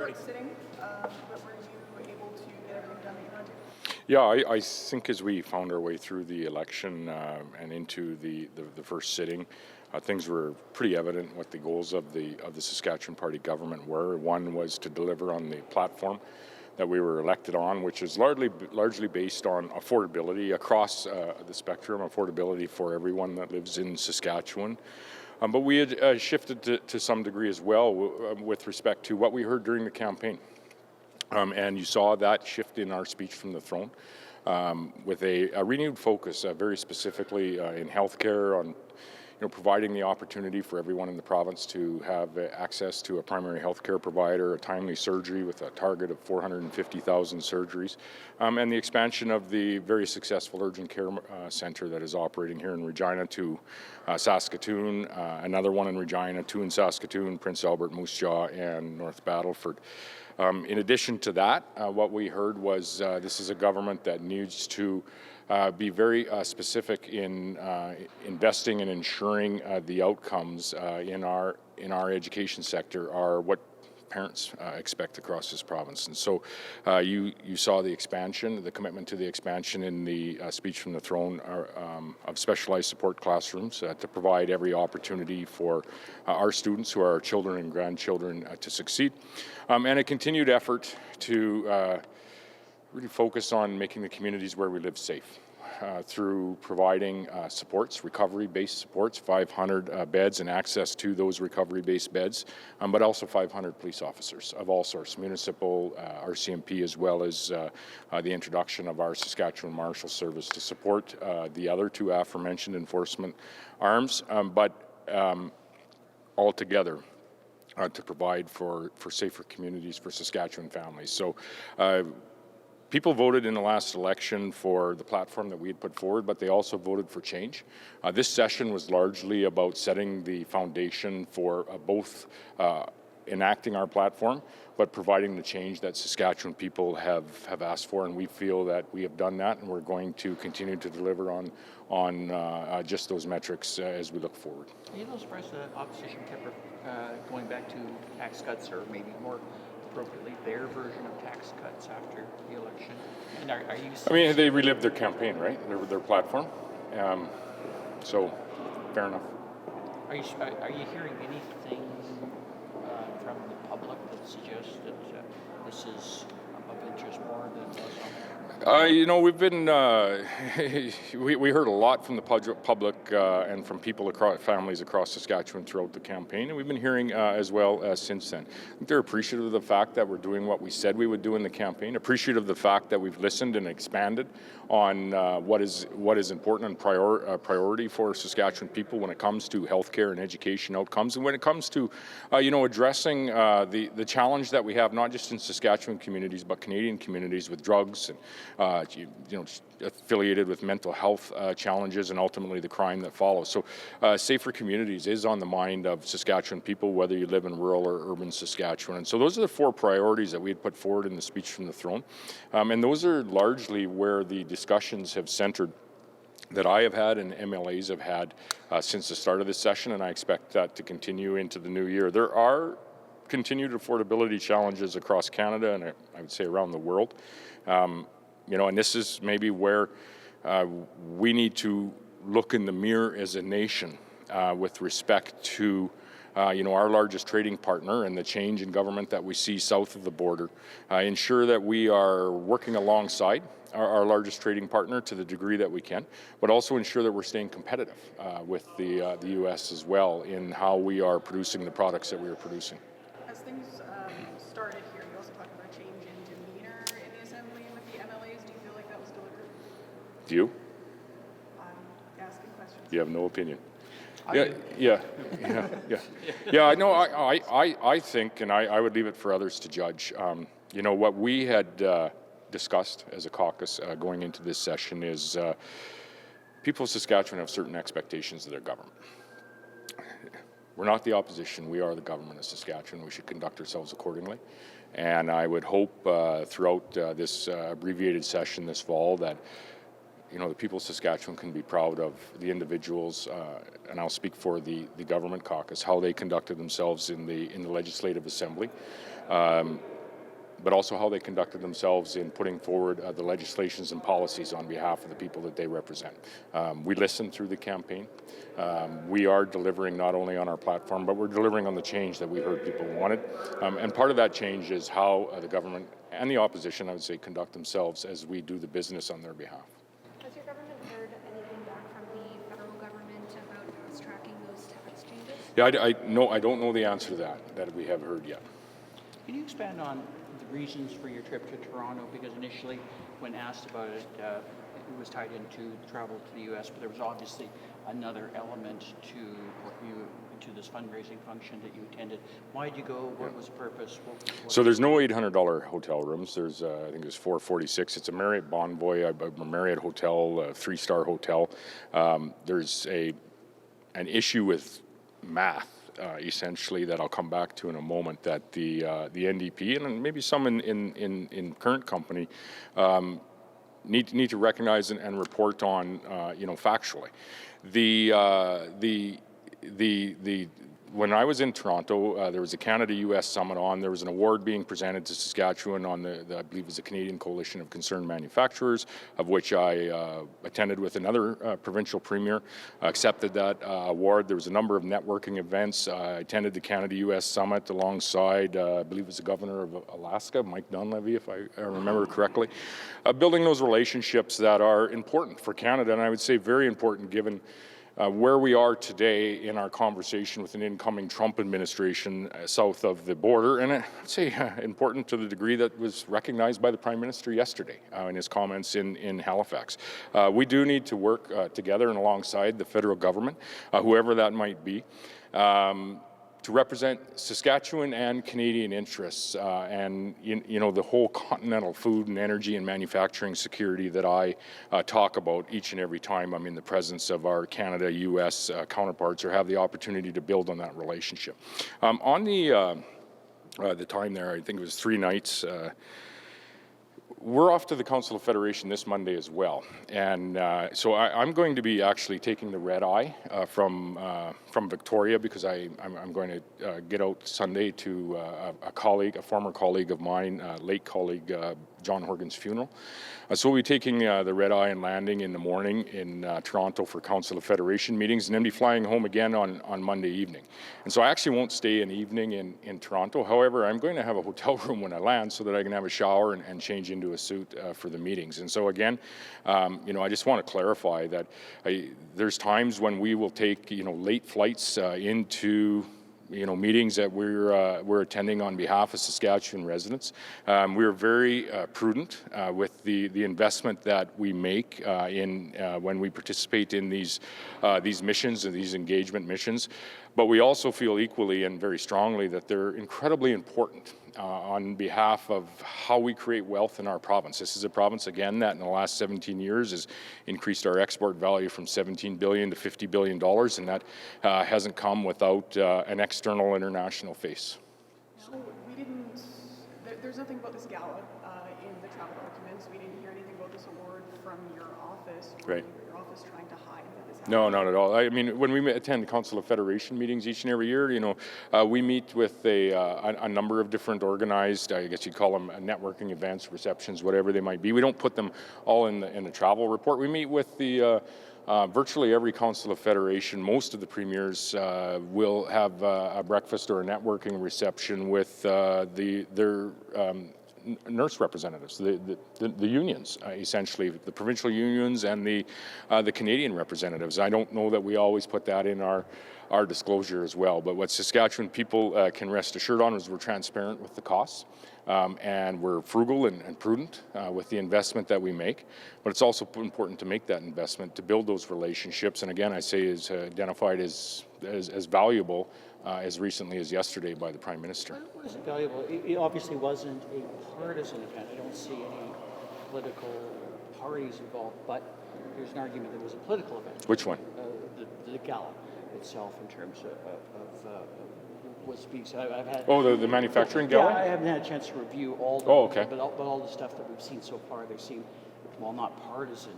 short sitting, but were you able to get everything done that you wanted to? Yeah, I think as we found our way through the election and into the first sitting, things were pretty evident what the goals of the Saskatchewan Party government were. One was to deliver on the platform that we were elected on, which is largely based on affordability across the spectrum, affordability for everyone that lives in Saskatchewan. But we had shifted to some degree as well with respect to what we heard during the campaign. And you saw that shift in our speech from the throne with a renewed focus, very specifically in healthcare, on providing the opportunity for everyone in the province to have access to a primary health care provider, a timely surgery with a target of 450,000 surgeries, and the expansion of the very successful urgent care centre that is operating here in Regina to Saskatoon, another one in Regina, two in Saskatoon, Prince Albert, Moose Jaw, and North Battleford. In addition to that, what we heard was this is a government that needs to be very specific in investing and ensuring the outcomes in our education sector are what parents expect across this province. And so you saw the expansion, the commitment to the expansion in the speech from the throne of specialized support classrooms to provide every opportunity for our students, who are our children and grandchildren, to succeed. And a continued effort to really focus on making the communities where we live safe through providing supports, recovery-based supports, 500 beds and access to those recovery-based beds, but also 500 police officers of all sorts, municipal, RCMP, as well as the introduction of our Saskatchewan Marshal Service to support the other two aforementioned enforcement arms, but altogether to provide for safer communities for Saskatchewan families. So people voted in the last election for the platform that we had put forward, but they also voted for change. This session was largely about setting the foundation for both enacting our platform, but providing the change that Saskatchewan people have asked for, and we feel that we have done that, and we're going to continue to deliver on just those metrics as we look forward. Are you a little surprised the opposition kept going back to tax cuts, or maybe more appropriately their version of tax cuts after the election? And are you? I mean, they relived their campaign, right? Their platform. So, fair enough. Are you hearing anything from the public that suggests that this is of interest more than was on? We've been, we heard a lot from the public and from people families across Saskatchewan throughout the campaign, and we've been hearing as well since then. I think they're appreciative of the fact that we're doing what we said we would do in the campaign, appreciative of the fact that we've listened and expanded on what is important and priority for Saskatchewan people when it comes to healthcare and education outcomes, and when it comes to, addressing the challenge that we have not just in Saskatchewan communities but Canadian communities with drugs and affiliated with mental health challenges and ultimately the crime that follows. So safer communities is on the mind of Saskatchewan people, whether you live in rural or urban Saskatchewan. And so those are the four priorities that we had put forward in the speech from the throne. And those are largely where the discussions have centered that I have had and MLAs have had since the start of this session, and I expect that to continue into the new year. There are continued affordability challenges across Canada and I would say around the world. And this is maybe where we need to look in the mirror as a nation with respect to, our largest trading partner and the change in government that we see south of the border. Ensure that we are working alongside our largest trading partner to the degree that we can, but also ensure that we're staying competitive with the U.S. as well in how we are producing the products that we are producing. As things started here, you also talked about a change in demeanor in the Assembly with the MLAs. Do you feel like that was deliberate? Do you? I'm asking questions. You have no opinion. Yeah. I know. I think, and I would leave it for others to judge. What we had discussed as a caucus going into this session is people of Saskatchewan have certain expectations of their government. We're not the opposition. We are the government of Saskatchewan. We should conduct ourselves accordingly. And I would hope throughout this abbreviated session this fall that the people of Saskatchewan can be proud of the individuals, and I'll speak for the government caucus, how they conducted themselves in the Legislative Assembly, but also how they conducted themselves in putting forward the legislations and policies on behalf of the people that they represent. We listened through the campaign. We are delivering not only on our platform, but we're delivering on the change that we heard people wanted. And part of that change is how the government and the opposition, I would say, conduct themselves as we do the business on their behalf. Has your government heard anything back from the federal government about fast-tracking those tax changes? Yeah, I don't know the answer to that we have heard yet. Can you expand on the reasons for your trip to Toronto? Because initially, when asked about it, it was tied into travel to the U.S., but there was obviously another element to this fundraising function that you attended. Why did you go? What was the purpose? So there's no $800 hotel rooms. There's, I think there's $446. It's a Marriott Bonvoy, a Marriott hotel, a 3-star hotel. There's an issue with math. Essentially, that I'll come back to in a moment, that the NDP and maybe some in current company need to recognize and report on, factually. When I was in Toronto, there was a Canada-U.S. summit on. There was an award being presented to Saskatchewan on I believe it was the Canadian Coalition of Concerned Manufacturers, of which I attended with another provincial premier, accepted that award. There was a number of networking events. I attended the Canada-U.S. summit alongside, I believe it was the governor of Alaska, Mike Dunleavy, if I remember correctly, building those relationships that are important for Canada, and I would say very important given where we are today in our conversation with an incoming Trump administration south of the border, and I'd say important to the degree that was recognized by the Prime Minister yesterday in his comments in Halifax. We do need to work together and alongside the federal government, whoever that might be, to represent Saskatchewan and Canadian interests, and the whole continental food and energy and manufacturing security that I talk about each and every time I'm in the presence of our Canada-U.S. counterparts or have the opportunity to build on that relationship. On the time there, I think it was 3 nights. We're off to the Council of Federation this Monday as well, and so I'm going to be actually taking the red eye from Victoria, because I'm going to get out Sunday to a former colleague of mine, late colleague John Horgan's funeral. So we'll be taking the red eye and landing in the morning in Toronto for Council of Federation meetings, and then be flying home again on Monday evening. And so I actually won't stay an evening in Toronto. However, I'm going to have a hotel room when I land so that I can have a shower and change into a suit for the meetings. And so again, I just want to clarify that there's times when we will take late flights into meetings that we're attending on behalf of Saskatchewan residents. We're very prudent with the investment that we make when we participate in these missions and these engagement missions. But we also feel equally and very strongly that they're incredibly important on behalf of how we create wealth in our province. This is a province, again, that in the last 17 years has increased our export value from $17 billion to $50 billion, and that hasn't come without an external international face. So there's nothing about this gala in the travel documents. We didn't hear anything about this award from your office. Right. Your office trying to hide that this happened? No, not at all. I mean, when we attend Council of Federation meetings each and every year, we meet with a number of different organized, I guess you'd call them networking events, receptions, whatever they might be. We don't put them all in the travel report. We meet with virtually every Council of Federation. Most of the premiers will have a breakfast or a networking reception with their nurse representatives, the unions, essentially, the provincial unions and the Canadian representatives. I don't know that we always put that in our disclosure as well, but what Saskatchewan people can rest assured on is we're transparent with the costs, and we're frugal and prudent with the investment that we make. But it's also important to make that investment to build those relationships, and again, I say is identified as valuable as recently as yesterday by the Prime Minister. What is it valuable? It obviously wasn't a partisan event. I don't see any political parties involved, but there's an argument that it was a political event. Which one? The gala itself, in terms of what's being said. I've had. Oh, the manufacturing gala? Yeah, I haven't had a chance to review all the. Oh, okay. But all the stuff that we've seen so far, they seem, well, not partisan.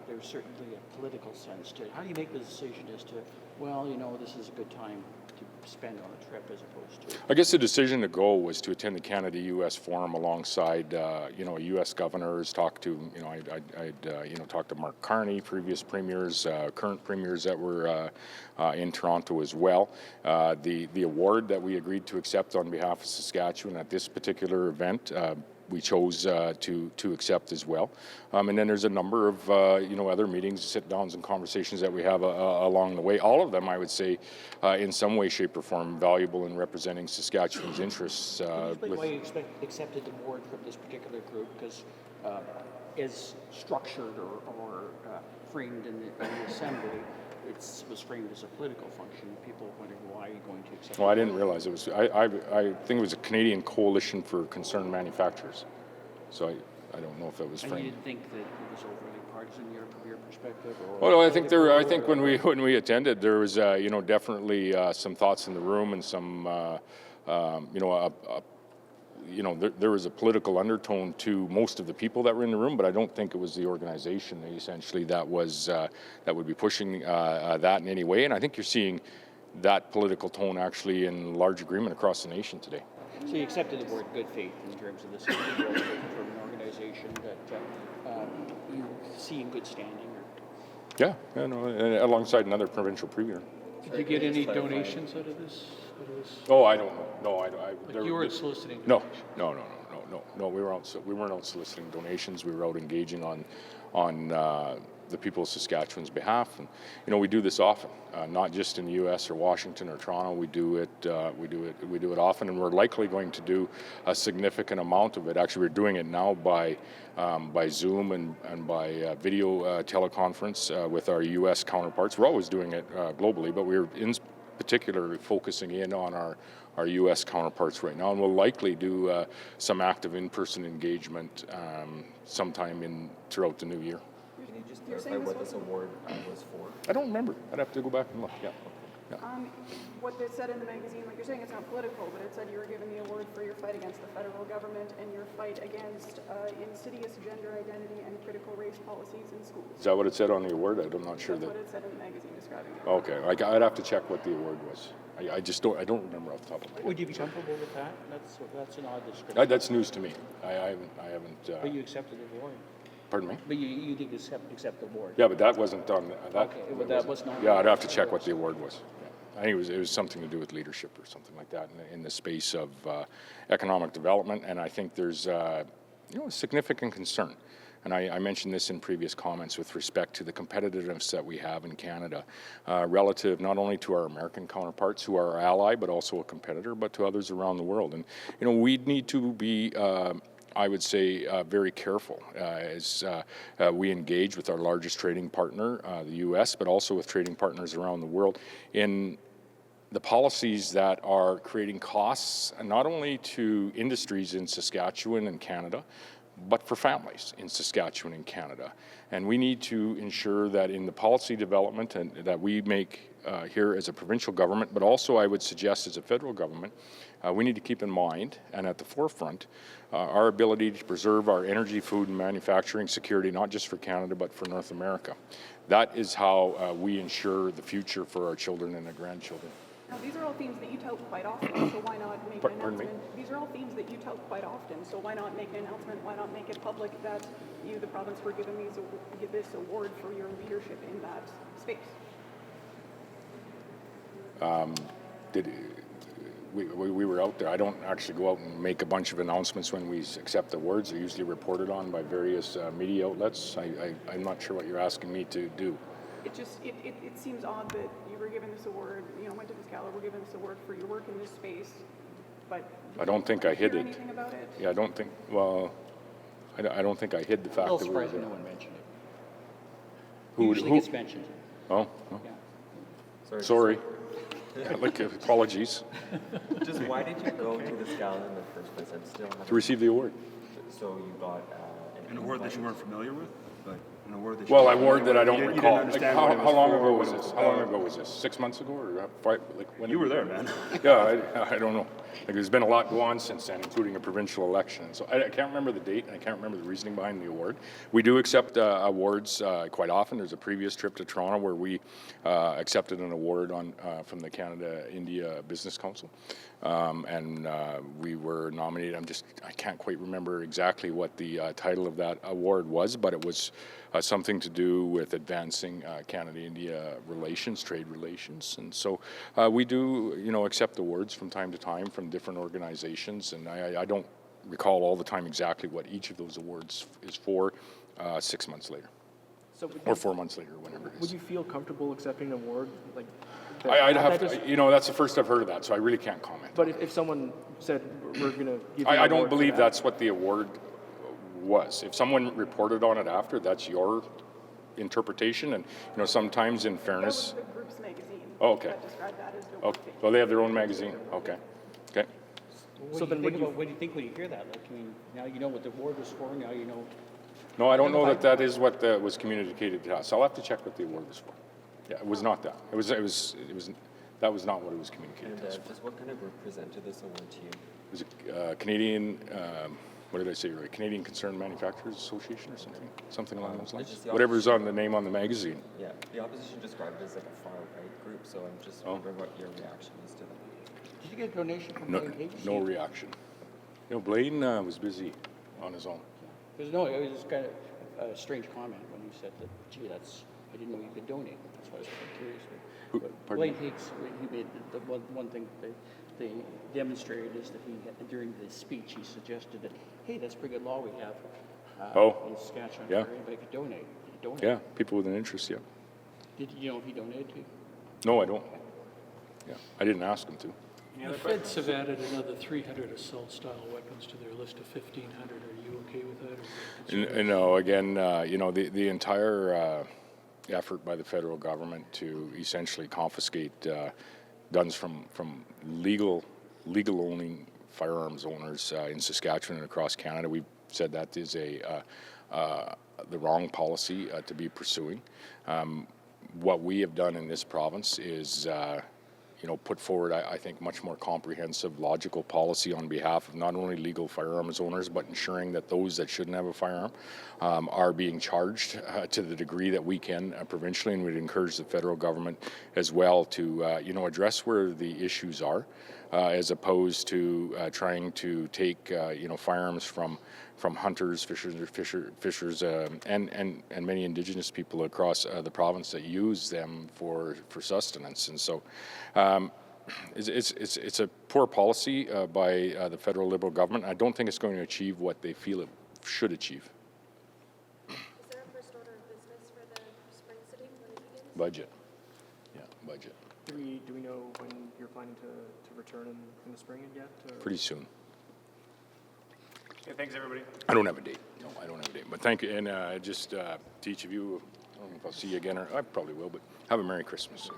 there's certainly a political sense to it. How do you make the decision as to, well, you know, this is a good time to spend on a trip as opposed to? I guess the decision to go was to attend the Canada-U.S. Forum alongside, U.S. governors, talk to, I'd talk to Mark Carney, previous premiers, current premiers that were in Toronto as well. The award that we agreed to accept on behalf of Saskatchewan at this particular event, we chose to accept as well. And then there's a number of, other meetings, sit-downs and conversations that we have along the way. All of them, I would say, in some way, shape or form, valuable in representing Saskatchewan's interests. Can you explain why you accepted the award from this particular group? Because as structured or framed in the Assembly, it was framed as a political function. People wondering why are you going to accept it? Well, I didn't realize it was. I think it was a Canadian Coalition for Concerned Manufacturers. So I don't know if it was framed. And you didn't think that it was overly partisan from your perspective? Well, I think when we attended, there was definitely some thoughts in the room and some there was a political undertone to most of the people that were in the room, but I don't think it was the organization essentially that was that would be pushing that in any way. And I think you're seeing that political tone actually in large agreement across the nation today. So you accepted the word good faith in terms of this from an organization that you see in good standing? Yeah, and alongside another provincial premier. Did you get any donations out of this? Oh, I don't know. No, you weren't soliciting donations? No. No. We weren't out soliciting donations. We were out engaging on the people of Saskatchewan's behalf, and we do this often, not just in the U.S. or Washington or Toronto. We do it often, and we're likely going to do a significant amount of it. Actually, we're doing it now by Zoom and by video teleconference with our U.S. counterparts. We're always doing it globally, but we're in particular focusing in on our U.S. counterparts right now, and we'll likely do some active in-person engagement sometime throughout the new year. Can you just clarify what this award was for? I don't remember. I'd have to go back and look. Yeah. What they said in the magazine, like you're saying it's not political, but it said you were given the award for your fight against the federal government and your fight against insidious gender identity and critical race policies in schools. Is that what it said on the award? I'm not sure. That's what it said in the magazine describing it. Okay, I'd have to check what the award was. I just don't remember off the top of my head. Would you be comfortable with that? That's an odd description. That's news to me. I haven't. But you accepted the award. Pardon me? But you did accept the award. Yeah, but that wasn't done. That was not. Yeah, I'd have to check what the award was. Yeah. I think it was something to do with leadership or something like that in the space of economic development, and I think there's a significant concern. And I mentioned this in previous comments with respect to the competitiveness that we have in Canada relative not only to our American counterparts who are our ally but also a competitor, but to others around the world. And we need to be I would say very careful as we engage with our largest trading partner, the U.S., but also with trading partners around the world in the policies that are creating costs not only to industries in Saskatchewan and Canada, but for families in Saskatchewan and Canada. And we need to ensure that in the policy development and that we make here as a provincial government, but also I would suggest as a federal government, we need to keep in mind and at the forefront our ability to preserve our energy, food, and manufacturing security, not just for Canada, but for North America. That is how we ensure the future for our children and our grandchildren. Now, these are all themes that you tout quite often, so why not make an announcement? These are all themes that you tout quite often, so why not make an announcement? Why not make it public that you, the province, were given this award for your leadership in that space? We were out there. I don't actually go out and make a bunch of announcements when we accept awards. They're usually reported on by various media outlets. I'm not sure what you're asking me to do. It seems odd that you were given this award, went to this gala, were given this award for your work in this space, but I don't think I hid it. Anything about it? Yeah, I don't think I hid the fact that we were surprised there. no one mentioned it. Who Usually gets mentioned. Oh, Yeah. sorry. Apologies. Just why did you go to this gala in the first place? I'm still To receive the award. So you got an award that you weren't familiar with, but an award that. Well, an award that I don't you recall. didn't understand what it How was long for, ago what was it this? was How long about. ago was this? 6 months ago or 5? When You were there, man. Yeah, I don't know. Like, there's been a lot go on since then, including a provincial election. So I can't remember the date, and I can't remember the reasoning behind the award. We do accept awards quite often. There's a previous trip to Toronto where we accepted an award from the Canada-India Business Council, and we were nominated. I can't quite remember exactly what the title of that award was, but it was something to do with advancing Canada-India relations, trade relations. And so we do, accept awards from time to time from different organizations, and I don't recall all the time exactly what each of those awards is for 6 months later. So Or 4 months later, whenever it is. would you feel comfortable accepting an award like? I'd have that just- to, that's the first I've heard of that, so I really can't comment. But if someone said we're going to give you I an don't award for believe that, that's what the award was. If someone reported on it after, that's your interpretation, and sometimes in That was fairness. the group's magazine. Oh, okay. That described that as the Okay, award thing. well, they have their own magazine. Okay. What So do then you would think you- about, what do you think when you hear that? Like, I mean, now you know what the award was for, now you know. No, I don't know that is what was communicated to us. I'll have to check what the award was for. Yeah, it was not that. That was not what it was communicated And to us. just what kind of group presented this award to you? It was a Canadian, what did I say, right? Canadian Concerned Manufacturers Association or something along those lines. just the Whatever's on the name on the magazine. Yeah, the opposition described it as like a far-right group, so I'm just wondering what your reaction is to that. Did you get a donation from No, Blaine Higgs? no reaction. Blaine was busy on his own. Because no, it was just kind of a strange comment when you said that, gee, I didn't know you could donate. That's why I was kind of curious. Who- But pardon Blaine me? Higgs, he made the one thing they demonstrated is that during the speech, he suggested that, hey, that's a pretty good law we have in Saskatchewan. yeah. Where anybody could donate. He donated. Yeah, people with an interest, yeah. Did you know if he donated to you? No, I don't. Yeah, I didn't ask him to. The feds have added another 300 assault-style weapons to their list of 1,500. Are you okay with that? Or are you concerned? No, again, the entire effort by the federal government to essentially confiscate guns from legal owning firearms owners in Saskatchewan and across Canada, we've said that is the wrong policy to be pursuing. What we have done in this province is put forward, I think, much more comprehensive, logical policy on behalf of not only legal firearms owners, but ensuring that those that shouldn't have a firearm are being charged to the degree that we can provincially, and we'd encourage the federal government as well to, address where the issues are, as opposed to trying to take, firearms from hunters, fishers, and many Indigenous people across the province that use them for sustenance. And so it's a poor policy by the federal Liberal government. I don't think it's going to achieve what they feel it should achieve. Is there a first order of business for the spring sitting when it begins? Budget. Yeah, budget. do we know when you're planning to return in the spring yet? Or? Pretty soon. Yeah, thanks, everybody. I don't have a date. No, I don't have a date. But thank you. And just to each of you, I don't know if I'll see you again, or I probably will, but have a Merry Christmas.